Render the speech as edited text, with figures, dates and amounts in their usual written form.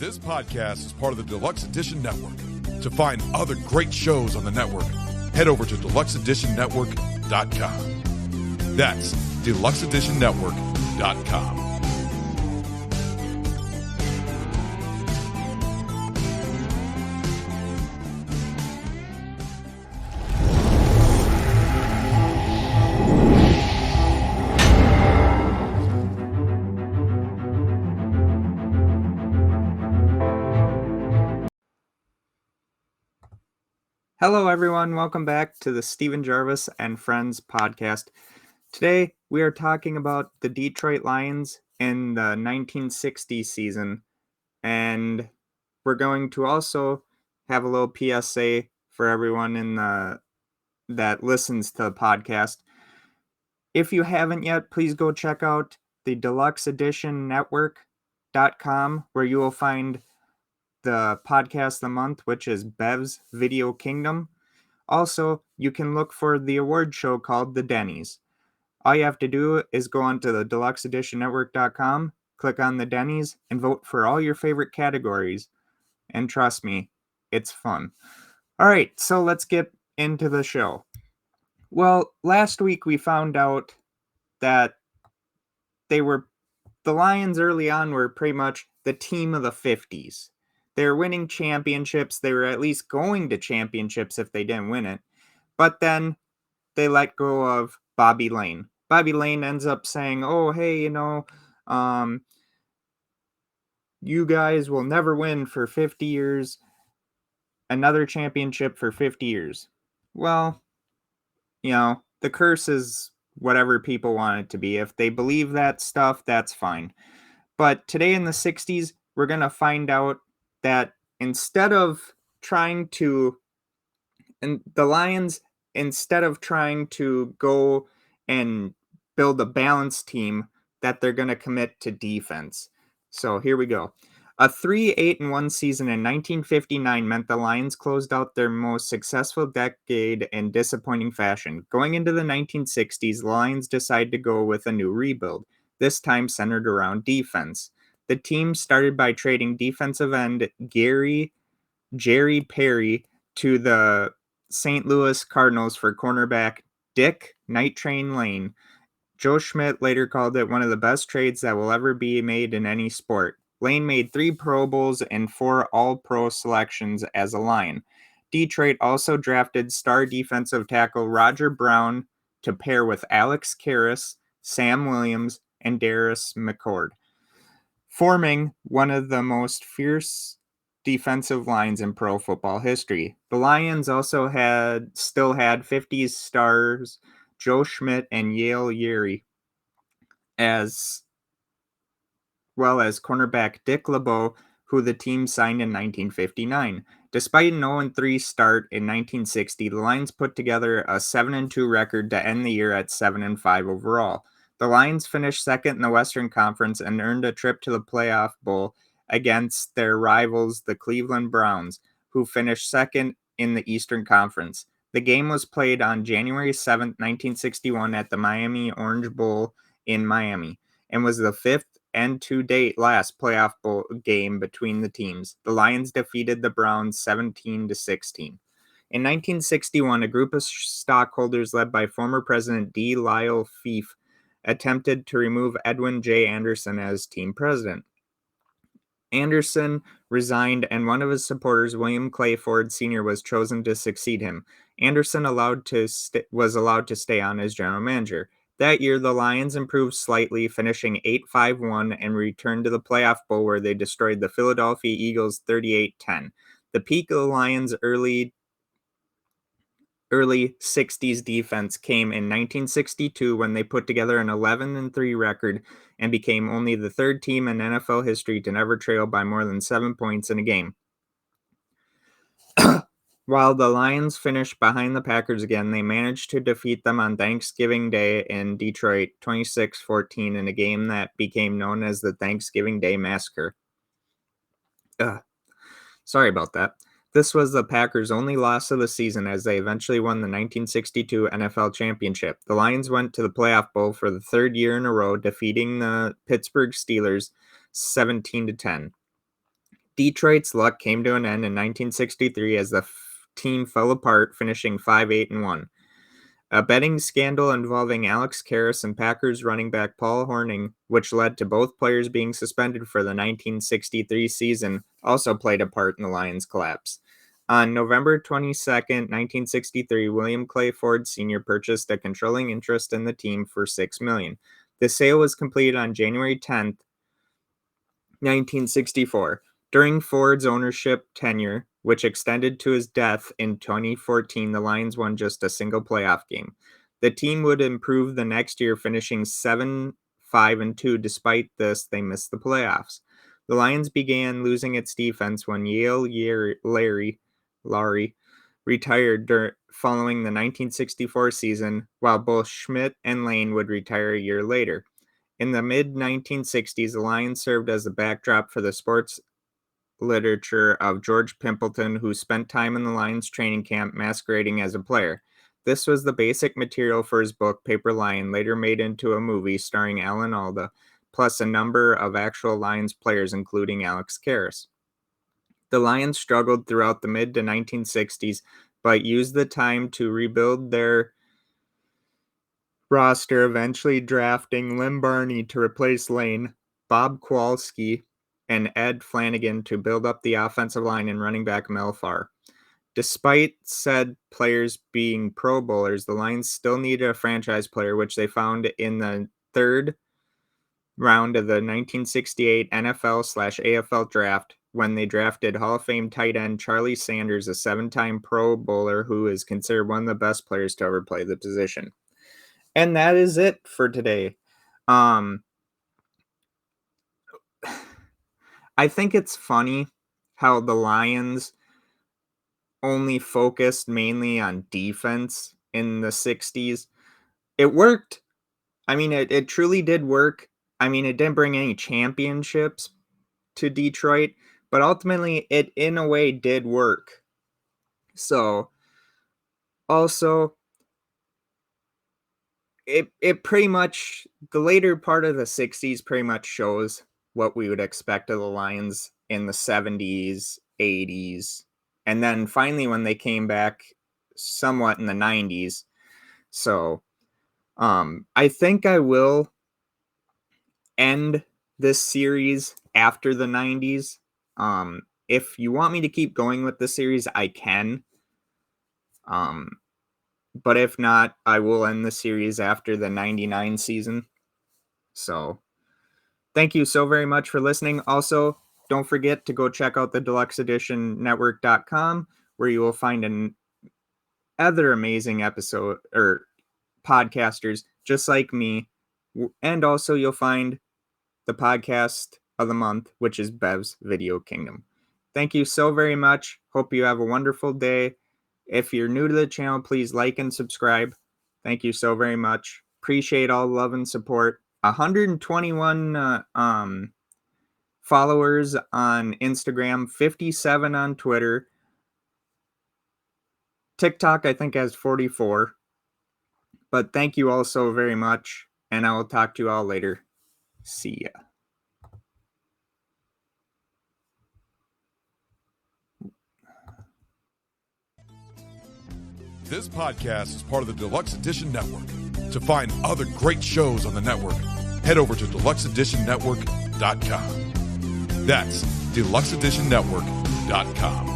This podcast is part of the Deluxe Edition Network. To find other great shows on the network, head over to deluxeeditionnetwork.com. That's deluxeeditionnetwork.com. Hello, everyone. Welcome back to the Steven Jarvis and Friends podcast. Today, we are talking about the Detroit Lions in the 1960 season, and we're going to also have a little PSA for everyone that listens to the podcast. If you haven't yet, please go check out the deluxeeditionnetwork.com, where you will find the podcast of the month, which is Bev's Video Kingdom. Also, you can look for the award show called The Denny's. All you have to do is go onto the deluxeeditionnetwork.com, click on the Denny's, and vote for all your favorite categories. And trust me, it's fun. All right, so let's get into the show. Well, last week we found out that the Lions early on were pretty much the team of the 50s. They were winning championships. They were at least going to championships if they didn't win it. But then they let go of Bobby Layne. Bobby Layne ends up saying, oh, hey, you guys will never win for 50 years. Another championship for 50 years. Well, the curse is whatever people want it to be. If they believe that stuff, that's fine. But today in the 60s, we're going to find out that instead of trying to go and build a balanced team, that they're going to commit to defense. So here we go. A 3-8-1 season in 1959 meant the Lions closed out their most successful decade in disappointing fashion. Going into the 1960s, the Lions decided to go with a new rebuild, this time centered around defense. The team started by trading defensive end Jerry Perry to the St. Louis Cardinals for cornerback Dick Night Train Lane. Joe Schmidt later called it one of the best trades that will ever be made in any sport. Lane made 3 Pro Bowls and 4 All-Pro selections as a Lion. Detroit also drafted star defensive tackle Roger Brown to pair with Alex Karras, Sam Williams, and Darius McCord, forming one of the most fierce defensive lines in pro football history. The Lions also still had 50s stars Joe Schmidt and Yale Yeri, as well as cornerback Dick LeBeau, who the team signed in 1959. Despite an 0-3 start in 1960, the Lions put together a 7-2 record to end the year at 7-5 overall. The Lions finished second in the Western Conference and earned a trip to the Playoff Bowl against their rivals, the Cleveland Browns, who finished second in the Eastern Conference. The game was played on January 7, 1961 at the Miami Orange Bowl in Miami, and was the 5th and to date last playoff bowl game between the teams. The Lions defeated the Browns 17-16. In 1961, a group of stockholders led by former President D. Lyle Fife attempted to remove Edwin J. Anderson as team president. Anderson resigned, and one of his supporters, William Clay Ford Sr., was chosen to succeed him. Anderson was allowed to stay on as general manager. That year, the Lions improved slightly, finishing 8-5-1, and returned to the playoff bowl where they destroyed the Philadelphia Eagles 38-10. The peak of the Lions' early 60s defense came in 1962 when they put together an 11-3 record and became only the 3rd team in NFL history to never trail by more than 7 points in a game. While the Lions finished behind the Packers again, they managed to defeat them on Thanksgiving Day in Detroit 26-14 in a game that became known as the Thanksgiving Day Massacre. Sorry about that. This was the Packers' only loss of the season as they eventually won the 1962 NFL Championship. The Lions went to the Playoff Bowl for the 3rd year in a row, defeating the Pittsburgh Steelers 17-10. Detroit's luck came to an end in 1963 as the team fell apart, finishing 5-8-1. A betting scandal involving Alex Karras and Packers running back Paul Hornung, which led to both players being suspended for the 1963 season, also played a part in the Lions' collapse. On November 22, 1963, William Clay Ford Sr. purchased a controlling interest in the team for $6 million. The sale was completed on January 10, 1964. During Ford's ownership tenure, which extended to his death in 2014, the Lions won just a single playoff game. The team would improve the next year, finishing 7-5-2. Despite this, they missed the playoffs. The Lions began losing its defense when Yale Larry retired following the 1964 season, while both Schmidt and Layne would retire a year later. In the mid-1960s, the Lions served as the backdrop for the sports literature of George Pimpleton, who spent time in the Lions training camp masquerading as a player. This was the basic material for his book, Paper Lion, later made into a movie starring Alan Alda, plus a number of actual Lions players, including Alex Karras. The Lions struggled throughout the mid to 1960s, but used the time to rebuild their roster, eventually drafting Lombardi to replace Layne, Bob Kowalski, and Ed Flanagan to build up the offensive line, and running back Mel Farr. Despite said players being Pro Bowlers, the Lions still needed a franchise player, which they found in the third round of the 1968 NFL/AFL draft when they drafted Hall of Fame tight end Charlie Sanders, a 7-time Pro Bowler who is considered one of the best players to ever play the position. And that is it for today. I think it's funny how the Lions only focused mainly on defense in the 60s. It worked. I mean, it truly did work. I mean, it didn't bring any championships to Detroit, but ultimately it, in a way, did work. So, also, it pretty much, the later part of the 60s pretty much shows what we would expect of the Lions in the 70s, 80s, and then finally when they came back somewhat in the 90s. So, I think I will end this series after the 90s. If you want me to keep going with the series, I can. But if not, I will end the series after the 99 season. So, thank you so very much for listening. Also, don't forget to go check out the deluxeeditionnetwork.com, where you will find other amazing episode or podcasters just like me. And also you'll find the podcast of the month, which is Bev's Video Kingdom. Thank you so very much. Hope you have a wonderful day. If you're new to the channel, please like and subscribe. Thank you so very much. Appreciate all the love and support. 121 followers on Instagram, 57 on Twitter. TikTok, I think, has 44. But thank you all so very much, and I will talk to you all later. See ya. This podcast is part of the Deluxe Edition Network. To find other great shows on the network, head over to deluxeeditionnetwork.com. That's deluxeeditionnetwork.com.